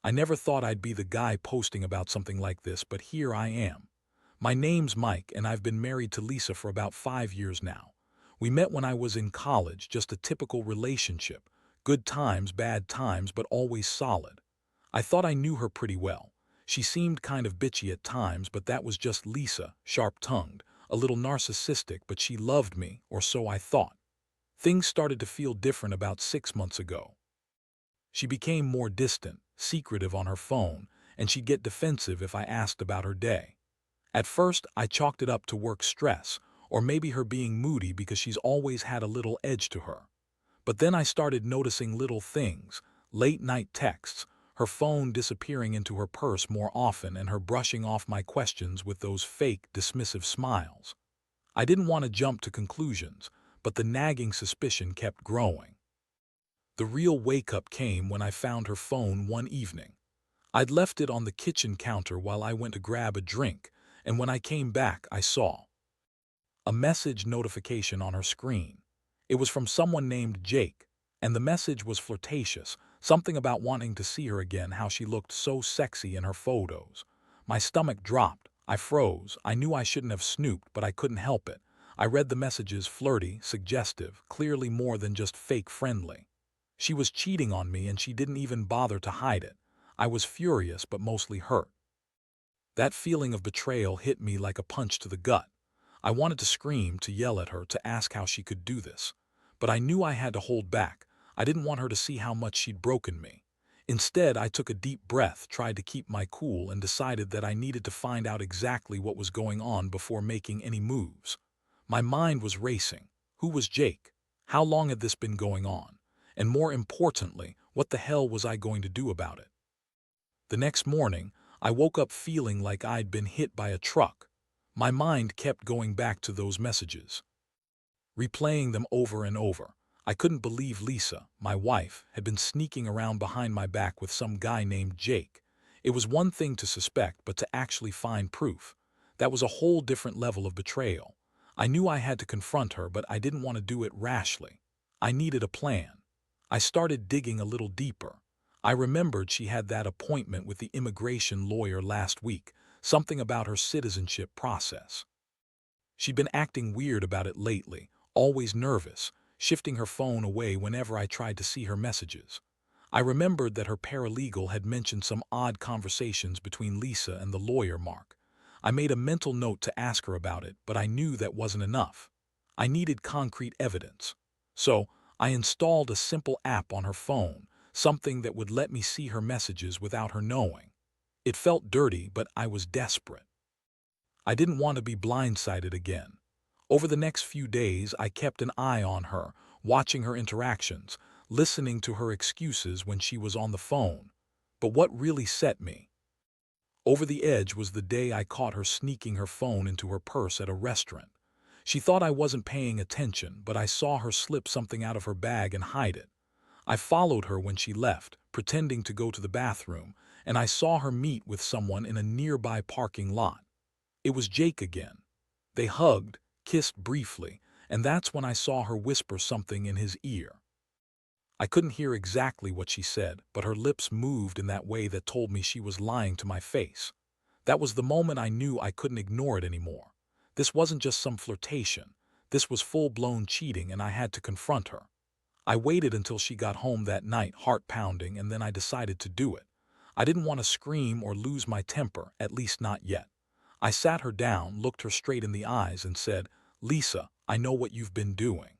I never thought I'd be the guy posting about something like this, but here I am. My name's Mike, and I've been married to Lisa for about 5 years now. We met when I was in college, just a typical relationship. Good times, bad times, but always solid. I thought I knew her pretty well. She seemed kind of bitchy at times, but that was just Lisa, sharp-tongued, a little narcissistic, but she loved me, or so I thought. Things started to feel different about 6 months ago. She became more distant, secretive on her phone, and she'd get defensive if I asked about her day. At first, I chalked it up to work stress, or maybe her being moody because she's always had a little edge to her. But then I started noticing little things, late-night texts, her phone disappearing into her purse more often, and her brushing off my questions with those fake, dismissive smiles. I didn't want to jump to conclusions, but the nagging suspicion kept growing. The real wake-up came when I found her phone one evening. I'd left it on the kitchen counter while I went to grab a drink, and when I came back, I saw a message notification on her screen. It was from someone named Jake, and the message was flirtatious, something about wanting to see her again, how she looked so sexy in her photos. My stomach dropped. I froze. I knew I shouldn't have snooped, but I couldn't help it. I read the messages, flirty, suggestive, clearly more than just fake friendly. She was cheating on me, and she didn't even bother to hide it. I was furious, but mostly hurt. That feeling of betrayal hit me like a punch to the gut. I wanted to scream, to yell at her, to ask how she could do this. But I knew I had to hold back. I didn't want her to see how much she'd broken me. Instead, I took a deep breath, tried to keep my cool, and decided that I needed to find out exactly what was going on before making any moves. My mind was racing. Who was Jake? How long had this been going on? And more importantly, what the hell was I going to do about it? The next morning, I woke up feeling like I'd been hit by a truck. My mind kept going back to those messages, replaying them over and over. I couldn't believe Lisa, my wife, had been sneaking around behind my back with some guy named Jake. It was one thing to suspect, but to actually find proof. That was a whole different level of betrayal. I knew I had to confront her, but I didn't want to do it rashly. I needed a plan. I started digging a little deeper. I remembered she had that appointment with the immigration lawyer last week, something about her citizenship process. She'd been acting weird about it lately, always nervous, shifting her phone away whenever I tried to see her messages. I remembered that her paralegal had mentioned some odd conversations between Lisa and the lawyer Mark. I made a mental note to ask her about it, but I knew that wasn't enough. I needed concrete evidence. So, I installed a simple app on her phone, something that would let me see her messages without her knowing. It felt dirty, but I was desperate. I didn't want to be blindsided again. Over the next few days, I kept an eye on her, watching her interactions, listening to her excuses when she was on the phone. But what really set me over the edge was the day I caught her sneaking her phone into her purse at a restaurant. She thought I wasn't paying attention, but I saw her slip something out of her bag and hide it. I followed her when she left, pretending to go to the bathroom, and I saw her meet with someone in a nearby parking lot. It was Jake again. They hugged, kissed briefly, and that's when I saw her whisper something in his ear. I couldn't hear exactly what she said, but her lips moved in that way that told me she was lying to my face. That was the moment I knew I couldn't ignore it anymore. This wasn't just some flirtation. This was full-blown cheating, and I had to confront her. I waited until she got home that night, heart pounding, and then I decided to do it. I didn't want to scream or lose my temper, at least not yet. I sat her down, looked her straight in the eyes, and said, "Lisa, I know what you've been doing.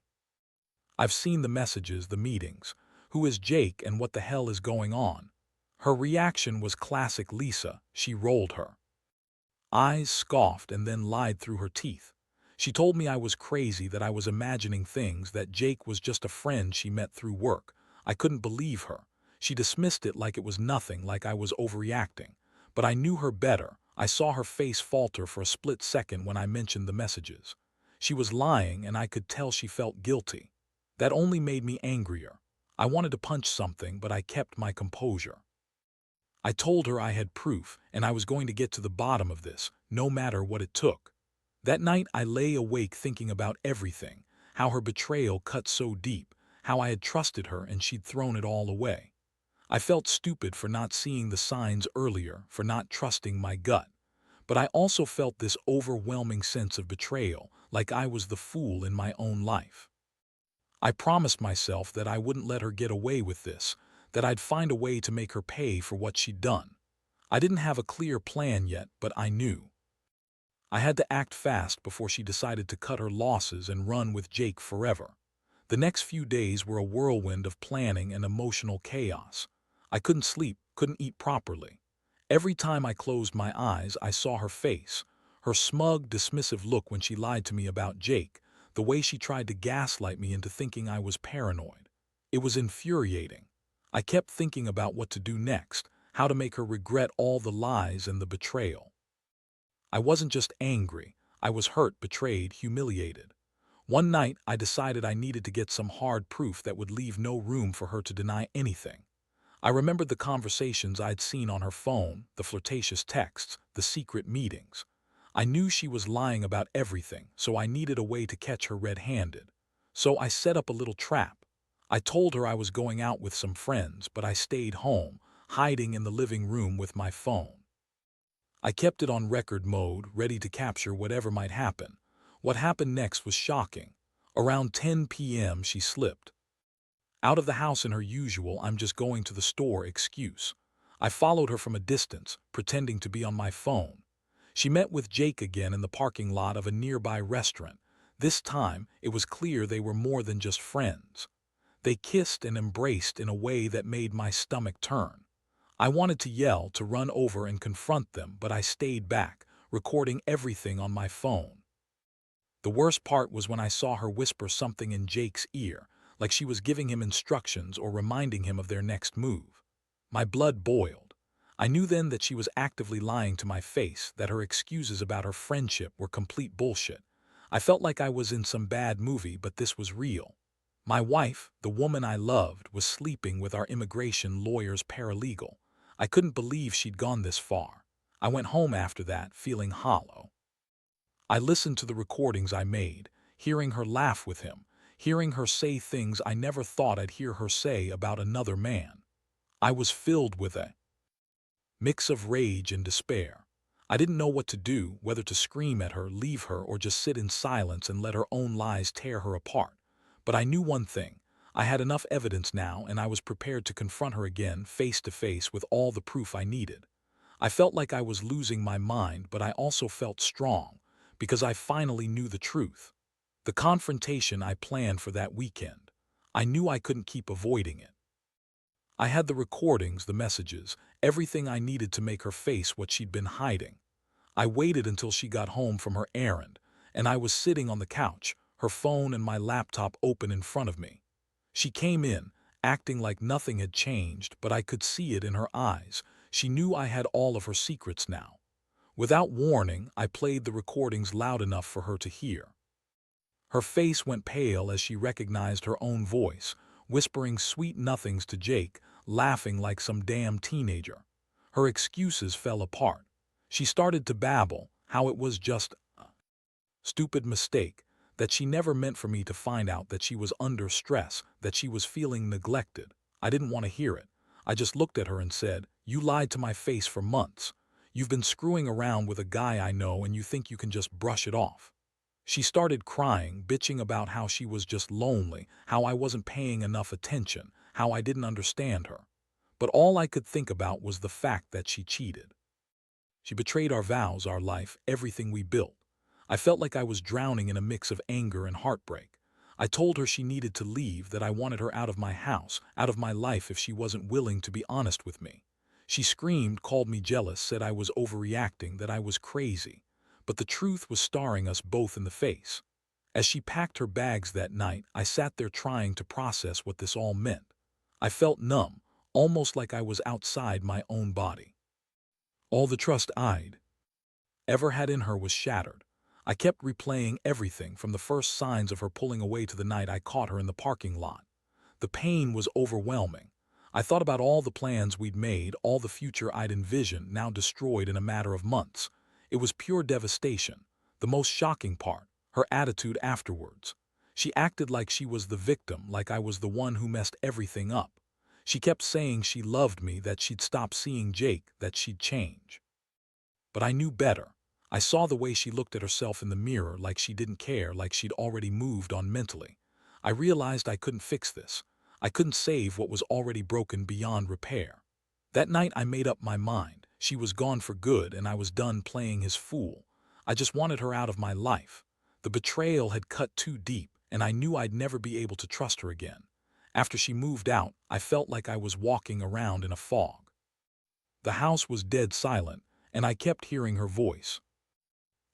I've seen the messages, the meetings. Who is Jake and what the hell is going on?" Her reaction was classic Lisa. She rolled her eyes, scoffed, and then lied through her teeth. She told me I was crazy, that I was imagining things, that Jake was just a friend she met through work. I couldn't believe her. She dismissed it like it was nothing, like I was overreacting. But I knew her better. I saw her face falter for a split second when I mentioned the messages. She was lying, and I could tell she felt guilty. That only made me angrier. I wanted to punch something, but I kept my composure. I told her I had proof, and I was going to get to the bottom of this, no matter what it took. That night I lay awake thinking about everything, how her betrayal cut so deep, how I had trusted her and she'd thrown it all away. I felt stupid for not seeing the signs earlier, for not trusting my gut. But I also felt this overwhelming sense of betrayal, like I was the fool in my own life. I promised myself that I wouldn't let her get away with this, that I'd find a way to make her pay for what she'd done. I didn't have a clear plan yet, but I knew. I had to act fast before she decided to cut her losses and run with Jake forever. The next few days were a whirlwind of planning and emotional chaos. I couldn't sleep, couldn't eat properly. Every time I closed my eyes, I saw her face, her smug, dismissive look when she lied to me about Jake, the way she tried to gaslight me into thinking I was paranoid. It was infuriating. I kept thinking about what to do next, how to make her regret all the lies and the betrayal. I wasn't just angry. I was hurt, betrayed, humiliated. One night, I decided I needed to get some hard proof that would leave no room for her to deny anything. I remembered the conversations I'd seen on her phone, the flirtatious texts, the secret meetings. I knew she was lying about everything, so I needed a way to catch her red-handed. So I set up a little trap. I told her I was going out with some friends, but I stayed home, hiding in the living room with my phone. I kept it on record mode, ready to capture whatever might happen. What happened next was shocking. Around 10 p.m. she slipped out of the house in her usual "I'm just going to the store" excuse. I followed her from a distance, pretending to be on my phone. She met with Jake again in the parking lot of a nearby restaurant. This time, it was clear they were more than just friends. They kissed and embraced in a way that made my stomach turn. I wanted to yell, to run over and confront them, but I stayed back, recording everything on my phone. The worst part was when I saw her whisper something in Jake's ear, like she was giving him instructions or reminding him of their next move. My blood boiled. I knew then that she was actively lying to my face, that her excuses about her friendship were complete bullshit. I felt like I was in some bad movie, but this was real. My wife, the woman I loved, was sleeping with our immigration lawyer's paralegal. I couldn't believe she'd gone this far. I went home after that, feeling hollow. I listened to the recordings I made, hearing her laugh with him, hearing her say things I never thought I'd hear her say about another man. I was filled with a mix of rage and despair. I didn't know what to do, whether to scream at her, leave her, or just sit in silence and let her own lies tear her apart. But I knew one thing. I had enough evidence now, and I was prepared to confront her again, face to face, with all the proof I needed. I felt like I was losing my mind, but I also felt strong, because I finally knew the truth. The confrontation I planned for that weekend. I knew I couldn't keep avoiding it. I had the recordings, the messages, everything I needed to make her face what she'd been hiding. I waited until she got home from her errand, and I was sitting on the couch, her phone and my laptop open in front of me. She came in, acting like nothing had changed, but I could see it in her eyes. She knew I had all of her secrets now. Without warning, I played the recordings loud enough for her to hear. Her face went pale as she recognized her own voice, whispering sweet nothings to Jake, laughing like some damn teenager. Her excuses fell apart. She started to babble, how it was just a stupid mistake, that she never meant for me to find out, that she was under stress, that she was feeling neglected. I didn't want to hear it. I just looked at her and said, "You lied to my face for months. You've been screwing around with a guy I know, and you think you can just brush it off." She started crying, bitching about how she was just lonely, how I wasn't paying enough attention, how I didn't understand her. But all I could think about was the fact that she cheated. She betrayed our vows, our life, everything we built. I felt like I was drowning in a mix of anger and heartbreak. I told her she needed to leave, that I wanted her out of my house, out of my life, if she wasn't willing to be honest with me. She screamed, called me jealous, said I was overreacting, that I was crazy. But the truth was staring us both in the face. As she packed her bags that night, I sat there trying to process what this all meant. I felt numb, almost like I was outside my own body. All the trust I'd ever had in her was shattered. I kept replaying everything, from the first signs of her pulling away to the night I caught her in the parking lot. The pain was overwhelming. I thought about all the plans we'd made, all the future I'd envisioned, now destroyed in a matter of months. It was pure devastation. The most shocking part, her attitude afterwards. She acted like she was the victim, like I was the one who messed everything up. She kept saying she loved me, that she'd stop seeing Jake, that she'd change. But I knew better. I saw the way she looked at herself in the mirror, like she didn't care, like she'd already moved on mentally. I realized I couldn't fix this. I couldn't save what was already broken beyond repair. That night I made up my mind. She was gone for good, and I was done playing his fool. I just wanted her out of my life. The betrayal had cut too deep, and I knew I'd never be able to trust her again. After she moved out, I felt like I was walking around in a fog. The house was dead silent, and I kept hearing her voice.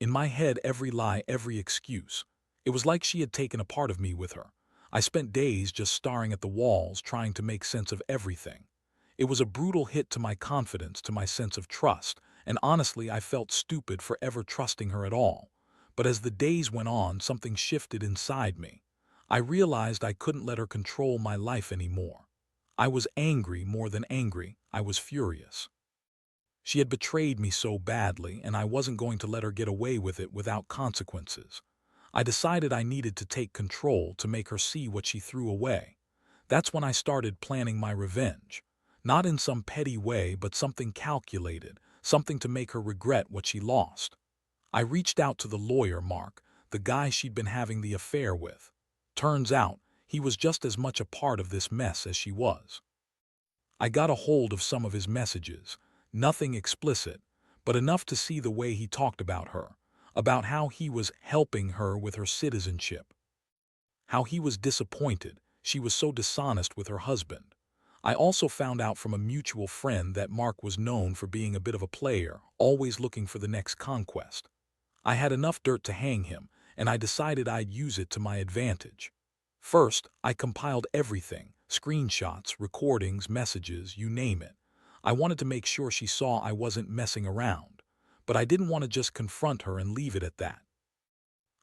In my head, every lie, every excuse. It was like she had taken a part of me with her. I spent days just staring at the walls, trying to make sense of everything. It was a brutal hit to my confidence, to my sense of trust, and honestly, I felt stupid for ever trusting her at all. But as the days went on, something shifted inside me. I realized I couldn't let her control my life anymore. I was angry, more than angry. I was furious. She had betrayed me so badly, and I wasn't going to let her get away with it without consequences. I decided I needed to take control, to make her see what she threw away. That's when I started planning my revenge. Not in some petty way, but something calculated, something to make her regret what she lost. I reached out to the lawyer, Mark, the guy she'd been having the affair with. Turns out, he was just as much a part of this mess as she was. I got a hold of some of his messages, nothing explicit, but enough to see the way he talked about her, about how he was helping her with her citizenship, how he was disappointed she was so dishonest with her husband. I also found out from a mutual friend that Mark was known for being a bit of a player, always looking for the next conquest. I had enough dirt to hang him, and I decided I'd use it to my advantage. First, I compiled everything, screenshots, recordings, messages, you name it. I wanted to make sure she saw I wasn't messing around, but I didn't want to just confront her and leave it at that.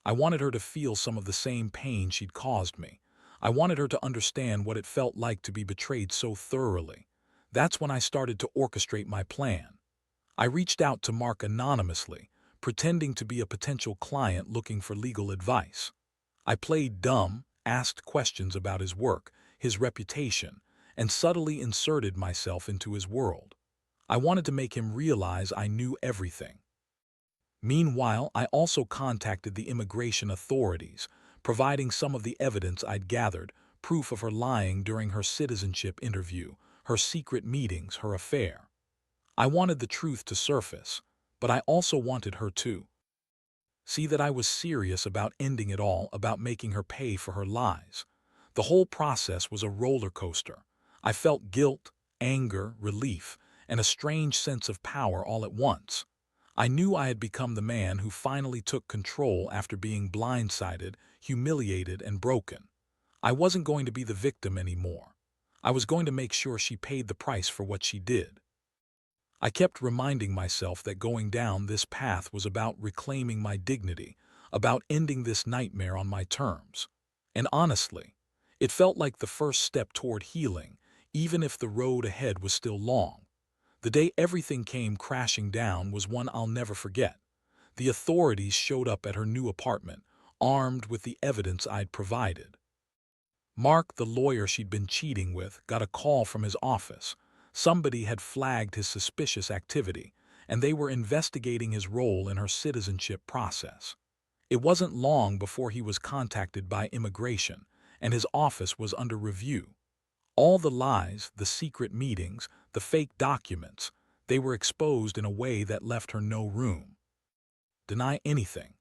I wanted her to feel some of the same pain she'd caused me. I wanted her to understand what it felt like to be betrayed so thoroughly. That's when I started to orchestrate my plan. I reached out to Mark anonymously, pretending to be a potential client looking for legal advice. I played dumb, asked questions about his work, his reputation, and subtly inserted myself into his world. I wanted to make him realize I knew everything. Meanwhile, I also contacted the immigration authorities, providing some of the evidence I'd gathered, proof of her lying during her citizenship interview, her secret meetings, her affair. I wanted the truth to surface, but I also wanted her to see that I was serious about ending it all, about making her pay for her lies. The whole process was a roller coaster. I felt guilt, anger, relief, and a strange sense of power all at once. I knew I had become the man who finally took control after being blindsided, humiliated, and broken. I wasn't going to be the victim anymore. I was going to make sure she paid the price for what she did. I kept reminding myself that going down this path was about reclaiming my dignity, about ending this nightmare on my terms. And honestly, it felt like the first step toward healing, even if the road ahead was still long. The day everything came crashing down was one I'll never forget. The authorities showed up at her new apartment, armed with the evidence I'd provided. Mark, the lawyer she'd been cheating with, got a call from his office. Somebody had flagged his suspicious activity, and they were investigating his role in her citizenship process. It wasn't long before he was contacted by immigration, and his office was under review. All the lies, the secret meetings, the fake documents, they were exposed in a way that left her no room to deny anything.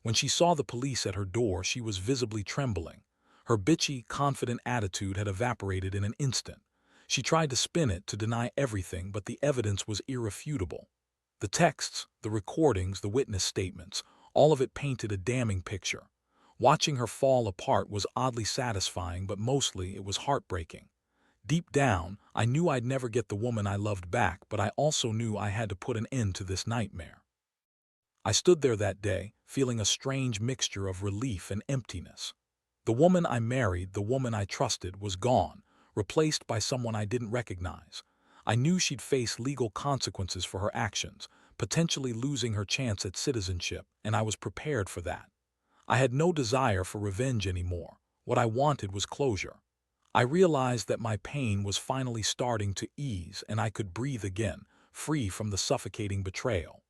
When she saw the police at her door, she was visibly trembling. Her bitchy, confident attitude had evaporated in an instant. She tried to spin it, to deny everything, but the evidence was irrefutable. The texts, the recordings, the witness statements, all of it painted a damning picture. Watching her fall apart was oddly satisfying, but mostly it was heartbreaking. Deep down, I knew I'd never get the woman I loved back, but I also knew I had to put an end to this nightmare. I stood there that day, feeling a strange mixture of relief and emptiness. The woman I married, the woman I trusted, was gone, replaced by someone I didn't recognize. I knew she'd face legal consequences for her actions, potentially losing her chance at citizenship, and I was prepared for that. I had no desire for revenge anymore. What I wanted was closure. I realized that my pain was finally starting to ease and I could breathe again, free from the suffocating betrayal.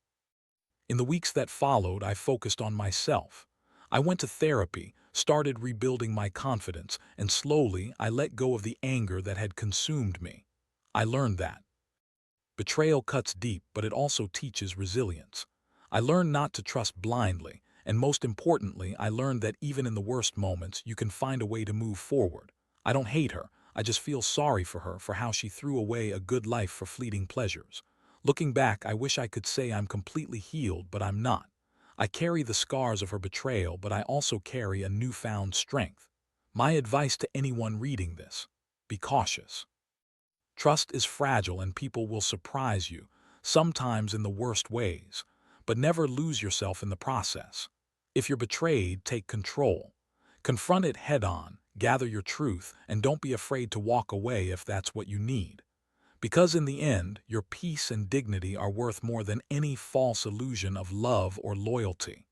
In the weeks that followed, I focused on myself. I went to therapy, started rebuilding my confidence, and slowly I let go of the anger that had consumed me. I learned that betrayal cuts deep, but it also teaches resilience. I learned not to trust blindly, and most importantly, I learned that even in the worst moments, you can find a way to move forward. I don't hate her, I just feel sorry for her for how she threw away a good life for fleeting pleasures. Looking back, I wish I could say I'm completely healed, but I'm not. I carry the scars of her betrayal, but I also carry a newfound strength. My advice to anyone reading this: be cautious. Trust is fragile and people will surprise you, sometimes in the worst ways, but never lose yourself in the process. If you're betrayed, take control. Confront it head on, gather your truth, and don't be afraid to walk away if that's what you need. Because in the end, your peace and dignity are worth more than any false illusion of love or loyalty.